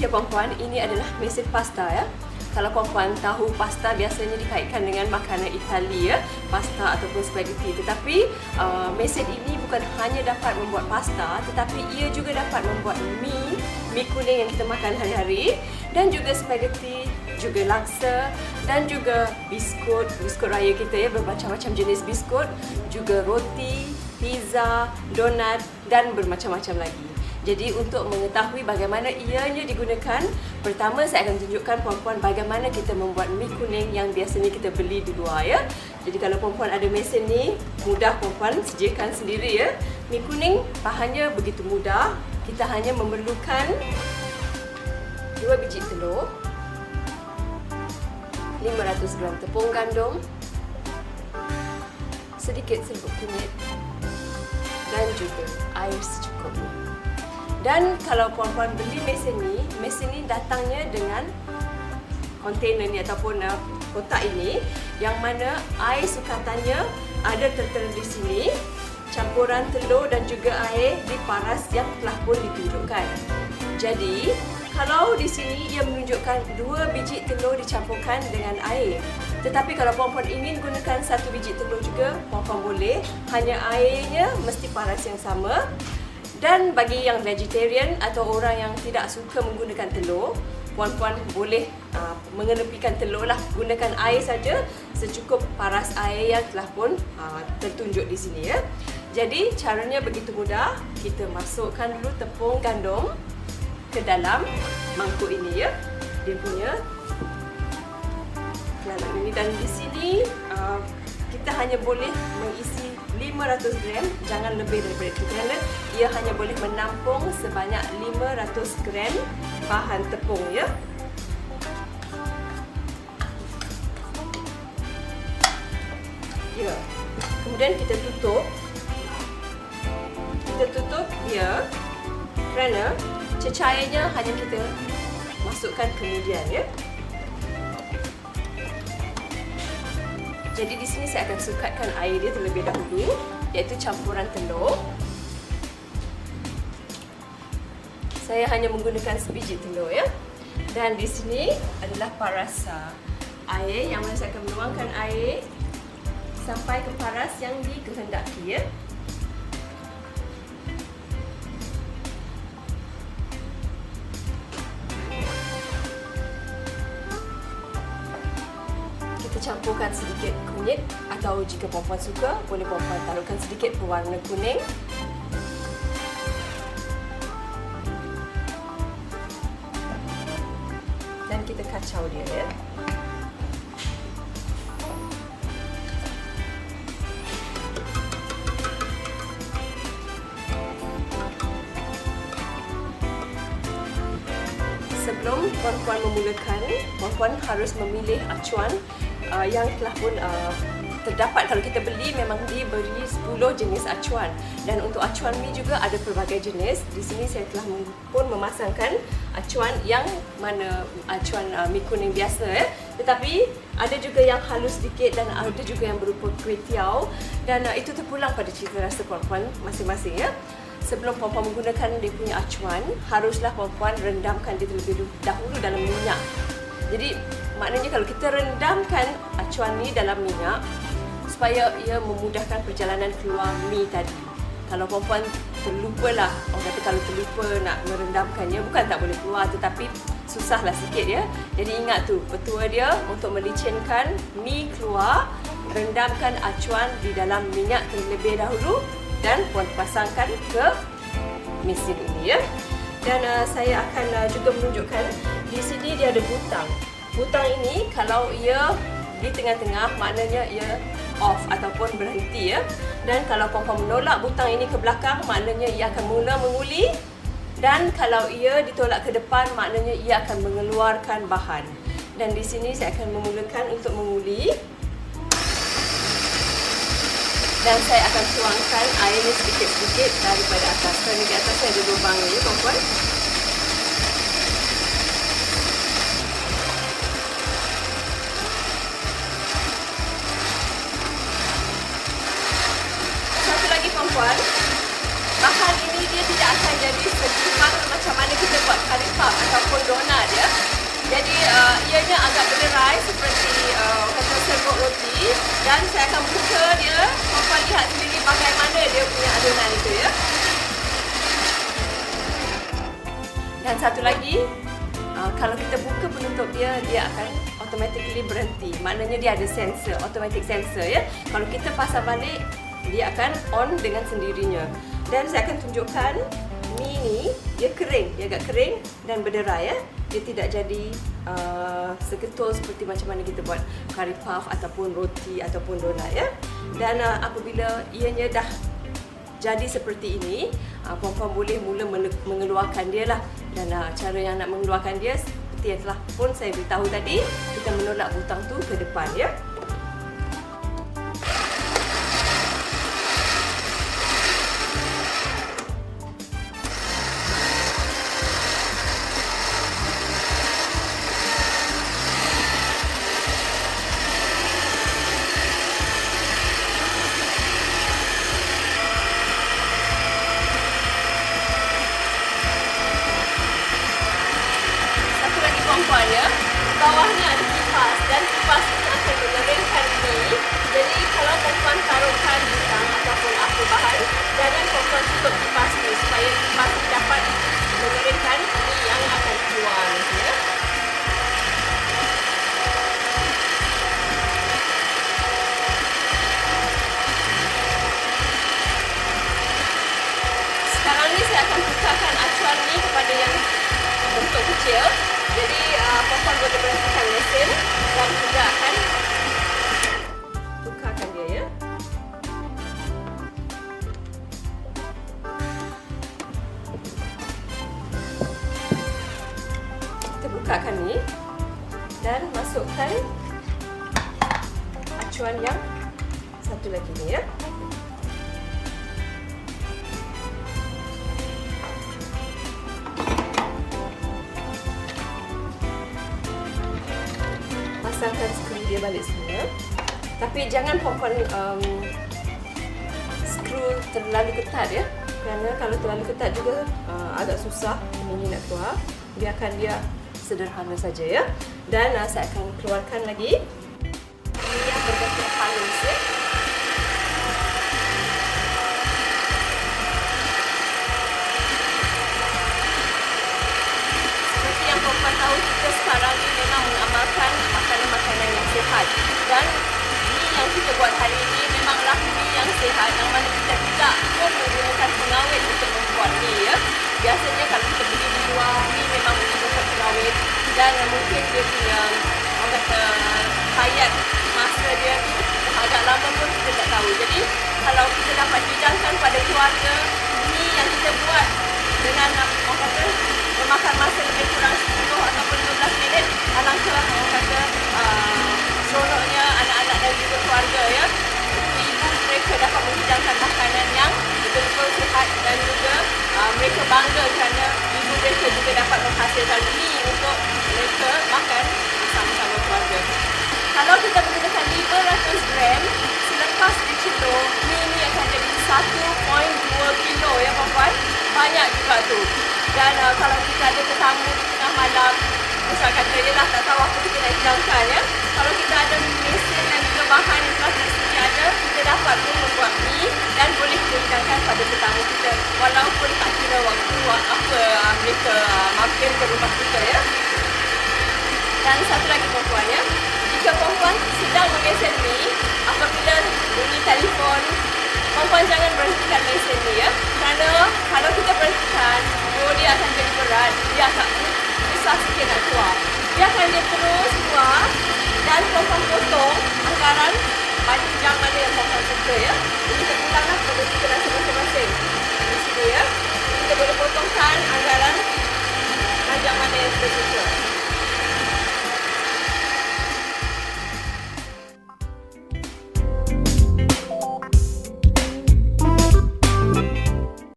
Okey puan-puan, ini adalah mesin pasta ya. Kalau puan-puan tahu pasta biasanya dikaitkan dengan makanan Itali ya, pasta ataupun spaghetti. Tetapi mesin ini bukan hanya dapat membuat pasta, tetapi ia juga dapat membuat mi kuning yang kita makan hari-hari, dan juga spaghetti, juga laksa, dan juga biskut raya kita ya, bermacam-macam jenis biskut, juga roti, pizza, donat dan bermacam-macam lagi. Jadi untuk mengetahui bagaimana ianya digunakan, pertama saya akan tunjukkan puan-puan bagaimana kita membuat mi kuning yang biasanya kita beli di luar ya. Jadi kalau puan-puan ada mesin ni, mudah puan-puan sediakan sendiri ya. Mi kuning bahannya begitu mudah. Kita hanya memerlukan 2 biji telur, 500 gram tepung gandum, sedikit serbuk kunyit dan juga air secukupnya. Dan kalau puan-puan beli mesin ni datangnya dengan kontainer ni ataupun kotak ini, yang mana air sukatannya ada tertera di sini, campuran telur dan juga air di paras yang telah pun ditunjukkan. Jadi kalau di sini ia menunjukkan 2 biji telur dicampurkan dengan air. Tetapi kalau puan-puan ingin gunakan 1 biji telur juga, puan-puan boleh, hanya airnya mesti paras yang sama. Dan bagi yang vegetarian atau orang yang tidak suka menggunakan telur, puan-puan boleh mengenepikan telur lah, gunakan air saja secukup paras air yang telah pun tertunjuk di sini ya. Jadi caranya begitu mudah. Kita masukkan dulu tepung gandum ke dalam mangkuk ini ya. Dia punya dalam ini, dan di sini kita hanya boleh mengisi 500 gram, jangan lebih daripada itu kerana ia hanya boleh menampung sebanyak 500 gram bahan tepung ya. Ya. Kemudian kita tutup dia kerana cecairnya hanya kita masukkan kemudian ya. Jadi di sini saya akan sukatkan air dia terlebih dahulu, iaitu campuran telur. Saya hanya menggunakan sebiji telur ya. Dan di sini adalah paras air yang mana saya akan menuangkan air sampai ke paras yang dikehendaki ya. Campurkan sedikit kunyit, atau jika puan-puan suka, boleh puan-puan taruhkan sedikit pewarna kuning. Dan kita kacau dia ya. Sebelum puan-puan memulakan, puan-puan harus memilih acuan yang telah pun terdapat. Kalau kita beli, memang diberi 10 jenis acuan, dan untuk acuan mi juga ada pelbagai jenis. Di sini saya telah pun memasangkan acuan yang mana acuan mi kuning biasa ya. Tetapi ada juga yang halus sedikit dan ada juga yang berupa kuih tiaw, dan itu terpulang pada cita rasa puan-puan masing-masing ya. Sebelum puan-puan menggunakan dia punya acuan, haruslah puan-puan rendamkan dia terlebih dahulu dalam minyak. Jadi maknanya kalau kita rendamkan acuan ni dalam minyak supaya ia memudahkan perjalanan keluar mi tadi. Kalau puan-puan terlupalah, orang kata kalau terlupa nak merendamkannya, bukan tak boleh keluar, tetapi susahlah sikit ya. Jadi ingat tu, petua dia untuk melicinkan mi keluar, rendamkan acuan di dalam minyak terlebih dahulu dan puan pasangkan ke mesin ini ya. Dan saya akan juga menunjukkan di sini dia ada butang. Butang ini kalau ia di tengah-tengah, maknanya ia off ataupun berhenti ya. Dan kalau puan-puan menolak butang ini ke belakang, maknanya ia akan mula menguli. Dan kalau ia ditolak ke depan, maknanya ia akan mengeluarkan bahan. Dan di sini saya akan memulakan untuk menguli. Dan saya akan tuangkan air ini sedikit-sedikit daripada atas. Kerana di atas ada lubang ni, puan-puan. Satu lagi, puan-puan. Bahan ini dia tidak akan jadi sekumat macam mana kita buat curry puff ataupun ataupun donat ya. Jadi ianya agak berderai seperti kata serbuk roti, dan saya akan buka dia. Puan lihat sendiri bagaimana dia punya adonan itu ya. Dan satu lagi, kalau kita buka penutup dia, dia akan automatically berhenti. Maknanya dia ada sensor, automatic sensor ya. Kalau kita pasang balik, dia akan on dengan sendirinya. Dan saya akan tunjukkan mie ni, dia kering, dia agak kering dan berderai ya. Dia tidak jadi seketul seperti macam mana kita buat curry puff ataupun roti ataupun donat ya. Dan apabila ianya dah jadi seperti ini, puan-puan boleh mula mengeluarkan dia lah. Dan cara yang nak mengeluarkan dia seperti yang telah pun saya beritahu tadi, kita menolak butang tu ke depan ya. Puan ya, bawahnya ada kipas dan kipas ini akan mengeringkan mie. Jadi kalau puan taruhkan butang ataupun apa bahan, jangan puan tutup kipas ni supaya kipas ini dapat mengeringkan mie yang akan keluar ya. Sekarang ni saya akan tukarkan acuan ni kepada yang bentuk kecil. Jadi puan boleh berhentikan mesin dan juga akan tukarkan dia ya. Kita bukakan ni dan masukkan acuan yang satu lagi ni ya. Pasangkan skru dia balik semua. Tapi jangan puan skru terlalu ketat ya. Kerana kalau terlalu ketat juga agak susah ini nak keluar. Biarkan dia sederhana saja ya. Dan saya akan keluarkan lagi ini yang berbentuk halus ya. Seperti yang puan tahu, kita sekarang ni memang mengamalkan makanan-makanan yang sihat. Dan mie yang kita buat hari ini memanglah mie yang sihat, yang mana kita tidak pun menggunakan pengawet untuk membuat mie ya. Biasanya kalau kita beli di luar, mie memang menggunakan pengawet dan mungkin dia punya orang kata hayat masa dia tu agak lama pun kita tak tahu. Jadi kalau kita dapat hidangkan pada keluarga, mie yang kita buat dengan orang kata memakan masa lebih kurang 10 ataupun 15 minit, alangkah orang kata seronoknya anak-anak dan juga keluarga ya. Ibu mereka dapat menghidangkan makanan yang betul-betul sihat dan juga mereka bangga kerana ibu mereka juga dapat menghasilkan mie untuk mereka makan bersama-sama keluarga. Kalau kita menggunakan 500 gram, selepas dicelur, mie ini akan jadi 1.2 kilo ya puan-puan. Banyak juga tu. Dan kalau kita ada tetamu di tengah malam, misal kata dia lah tak tahu apa kita nak hidangkan ya. Kalau kita ada mesin dan juga bahan yang telah tersedia ada, kita dapat pun membuat mie dan boleh kita hidangkan pada tetamu kita. Walaupun tak kira waktu apa mereka mampir ke rumah kita ya. Dan satu lagi puan ya, jika puan sedang mengesan mie, apabila bunyi telefon, puan jangan berhentikan mesin ni ya. Kerana kalau kita berhentikan, dia akan jadi berat, dia akan susah sikit nak keluar. Biarkan dia terus keluar dan puan potong anggaran panjang mana yang puan suka ya. Ini terpulanglah pada kita rasa masing-masing. Di sini ya, kita boleh potongkan anggaran